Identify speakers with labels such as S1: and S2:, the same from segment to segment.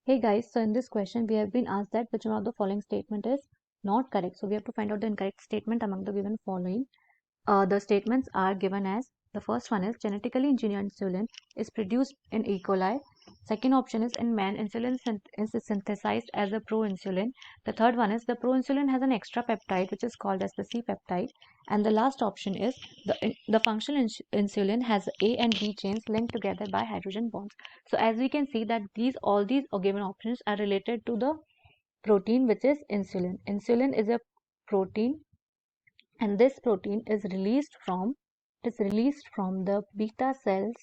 S1: Hey guys, so in this question we have been asked that which one of the following statement is not correct. So we have to find out the incorrect statement among the given following. The statements are given as, the first one is genetically engineered insulin is produced in E. coli. Second option is, in man insulin is synthesized as a proinsulin. The third one is, the proinsulin has an extra peptide which is called as the C peptide. And the last option is, the functional insulin has A and B chains linked together by hydrogen bonds. So as we can see that all these given options are related to the protein which is insulin. Insulin is a protein, and this protein is released from the beta cells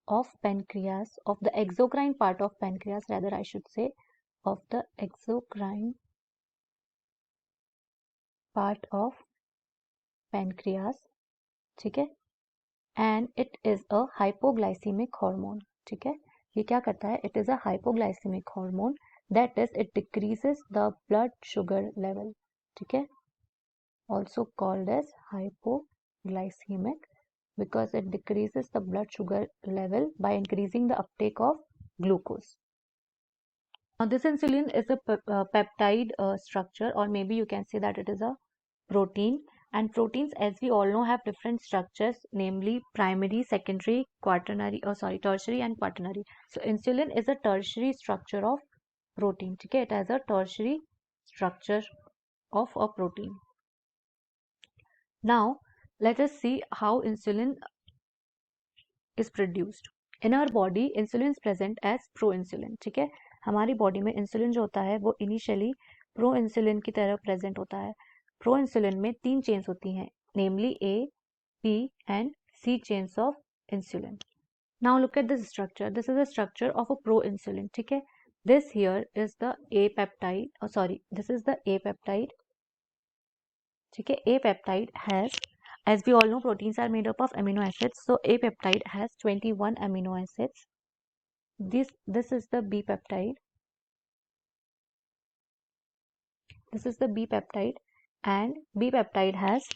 S1: of pancreas, of the exocrine part of pancreas, rather I should say of the exocrine part of pancreas, ठीक है, and it is a hypoglycemic hormone, ठीक है, ये क्या करता है, it is a hypoglycemic hormone, that is it decreases the blood sugar level, ठीक है, also called as hypoglycemic because it decreases the blood sugar level by increasing the uptake of glucose. Now this insulin is a peptide structure, or maybe you can say that it is a protein, and proteins, as we all know, have different structures, namely primary, secondary, tertiary and quaternary. So insulin is a tertiary structure of protein, okay? It has a tertiary structure of a protein. Now let us see how insulin is produced. In our body, insulin is present as proinsulin, ठीक है, हमारी body में insulin जो होता है वो initially प्रोइंसुलिन की तरह प्रेजेंट होता है. प्रोइंसुलिन में 3 चेन्स होती हैं, नेमली A, B and C chains of insulin. Now look at this structure. This is the structure of a proinsulin, ठीक है. This here is the A peptide, this is the A peptide, ठीक है. A peptide has, as we all know, proteins are made up of amino acids, so A peptide has 21 amino acids. This is the B peptide. This is the B peptide, and B peptide has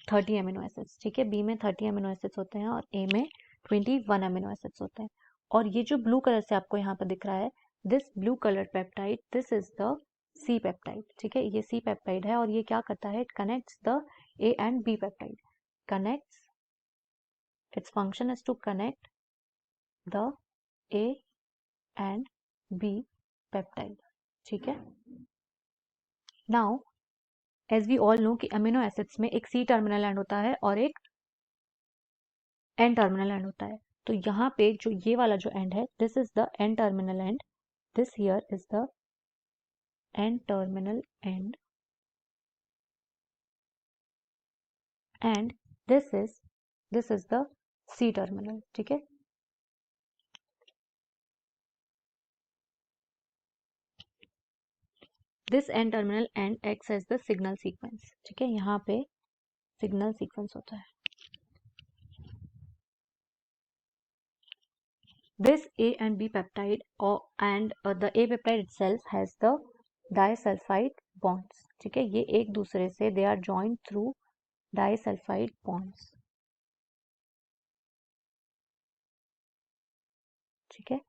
S1: 30 amino acids, ठीक है. B में 30 amino acids होते हैं और A में 21 amino acids होते हैं. और ये जो ब्लू कलर से आपको यहाँ पर दिख रहा है, this blue colour peptide, this is the C peptide, ठीक है. ये C पेप्टाइड है और ये क्या करता है, it connects the A and B peptide, connects, its function is to connect the A and B peptide, ठीक है. Now as we all know कि अमीनो एसिड्स में एक C टर्मिनल एंड होता है और एक N टर्मिनल एंड होता है. तो यहाँ पे जो ये वाला जो एंड है, this is the N terminal and, this here is the N terminal end, and this is the C terminal, ठीक है. This N terminal end acts as the signal sequence, ठीक है. यहाँ पे signal sequence होता है. This A and B peptide and the A peptide itself has the disulfide bonds, ठीक है. ये एक दूसरे से they are joined through disulfide bonds, ठीक है.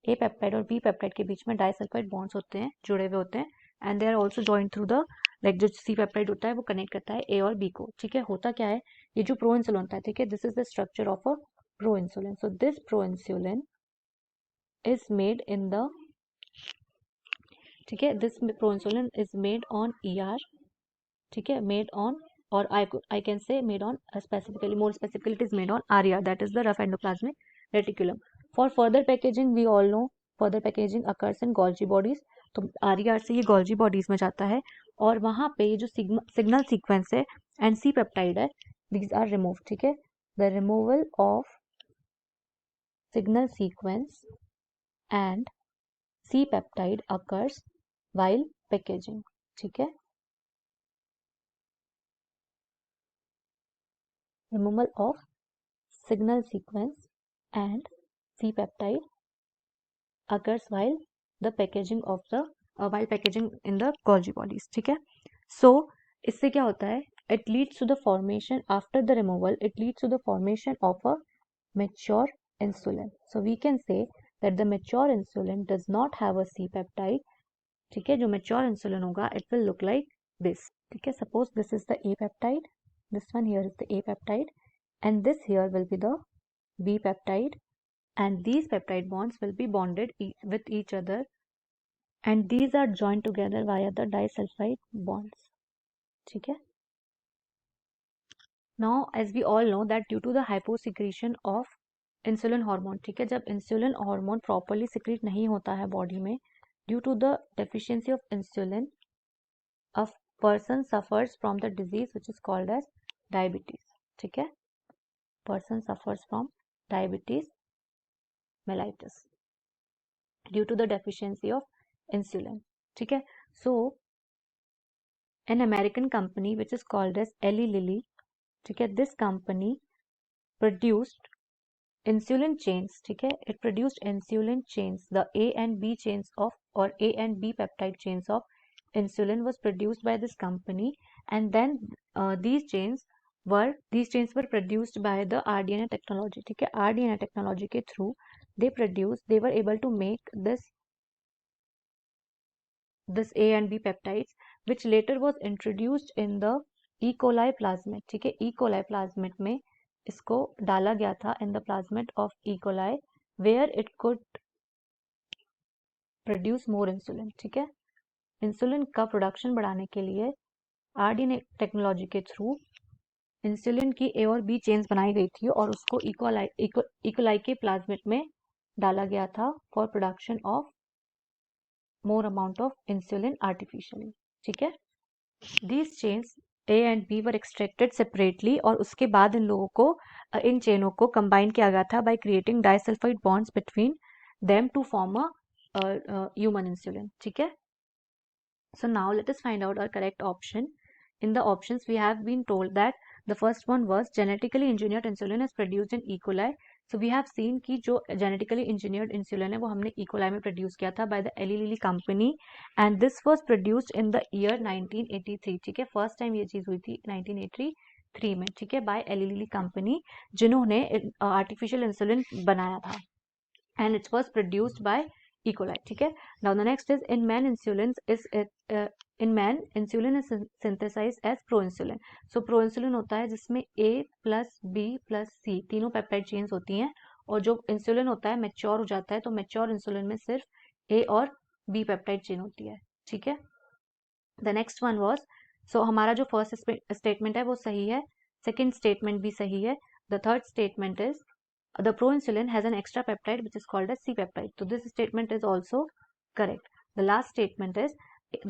S1: A peptide और B peptide के बीच में disulfide bonds होते हैं, जुड़े हुए होते हैं, and they are also joined through the, like जो C peptide होता है वो connect करता है A और B को, ठीक है. होता क्या है, ये जो proinsulin होता है, ठीक है, this is the structure of a proinsulin. So this proinsulin is made in the, ठीक है, this proinsulin is made on ER, ठीक है, made on, or I can say made on, more specifically it is made on RER, that is the rough endoplasmic reticulum. For further packaging, we all know further packaging occurs in Golgi bodies. तो RER से ये Golgi bodies में जाता है और वहाँ पे ये जो सिग्नल सीक्वेंस है एंड C पेप्टाइड है, these are removed, ठीक है. The removal of signal sequence and C peptide occurs while packaging, ठीक है. Removal of signal sequence and C peptide occurs while the packaging of the while packaging in the Golgi bodies, ठीक है. So इससे क्या होता है, it leads to the formation, after the removal it leads to the formation of a mature insulin. So we can say that the mature insulin does not have a C peptide. ठीक है, जो mature insulin होगा it will look like this. ठीक है, suppose this is the A peptide, this one here is the A peptide, and this here will be the B peptide, and these peptide bonds will be bonded with each other, and these are joined together via the disulfide bonds. ठीक है. Now as we all know that due to the hyposecretion of insulin hormone, ठीक है, जब insulin hormone properly secrete नहीं होता है body में, due to the deficiency of insulin, a person suffers from the disease which is called as diabetes. ठीक है, person suffers from diabetes mellitus due to the deficiency of insulin. ठीक है, so an American company which is called as Eli Lilly, ठीक है, this company produced insulin chains. ठीक है, it produced insulin chains, the A and B chains of, or A and B peptide chains of insulin was produced by this company, and then these chains were produced by the rDNA technology. ठीक है, rDNA technology के through they were able to make this A and B peptides, which later was introduced in the E. coli plasmid. ठीक है, E. coli plasmid में इसको डाला गया था in the plasmid of E. coli, where it could produce more insulin. ठीक है, insulin का प्रोडक्शन बढ़ाने के लिए आरडीएनए टेक्नोलॉजी के थ्रू इंसुलिन की ए और बी चेन्स बनाई गई थी और उसको इकोलाई के प्लाज्मिड में डाला गया था for production of more amount of insulin artificially. ठीक है, these chains A and B were extracted separately, और उसके बाद इन लोगों को इन चेनों को कंबाइन किया गया था by creating disulphide bonds between them to form a human insulin. ठीक है, so now let us find out our correct option. In the options we have been told that the first one was genetically engineered insulin is produced in E. coli. So we have seen कि जो genetically engineered insulin है वो हमने E. coli में produce किया था by the Eli Lilly company, and this was produced in the year 1983. ठीक है, first time ये चीज़ हुई थी 1983 में. ठीक है, by Eli Lilly company जिन्होंने artificial insulin बनाया था, and it was produced by E. coli. ठीक है, now the next is in man insulin is synthesized as proinsulin. So proinsulin होता है जिसमें A plus B plus C तीनों peptide chains होती हैं, और जो इंसुलिन होता है मैच्योर हो जाता है तो मैच्योर इंसुलिन में सिर्फ A और B पेप्टाइड चेन होती है. ठीक है, द नेक्स्ट वन वॉज, सो हमारा जो फर्स्ट स्टेटमेंट है वो सही है, सेकेंड स्टेटमेंट भी सही है, the third statement is the proinsulin has an extra peptide which is called as C peptide. So this statement is also correct. The last statement is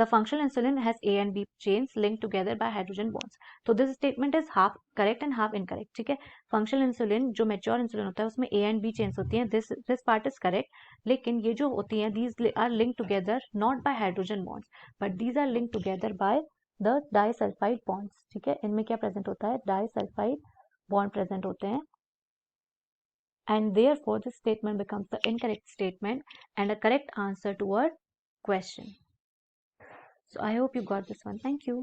S1: the functional insulin has A and B chains linked together by hydrogen bonds. So this statement is half correct and half incorrect. ठीक है, functional insulin जो mature insulin होता है उसमें A and B chains होती हैं, this part is correct. लेकिन ये जो होती हैं these are linked together not by hydrogen bonds but these are linked together by the disulfide bonds. ठीक है, इनमें क्या present होता है, disulfide bond present होते हैं, and therefore this statement becomes the incorrect statement and a correct answer to our question. So I hope you got this one. Thank you.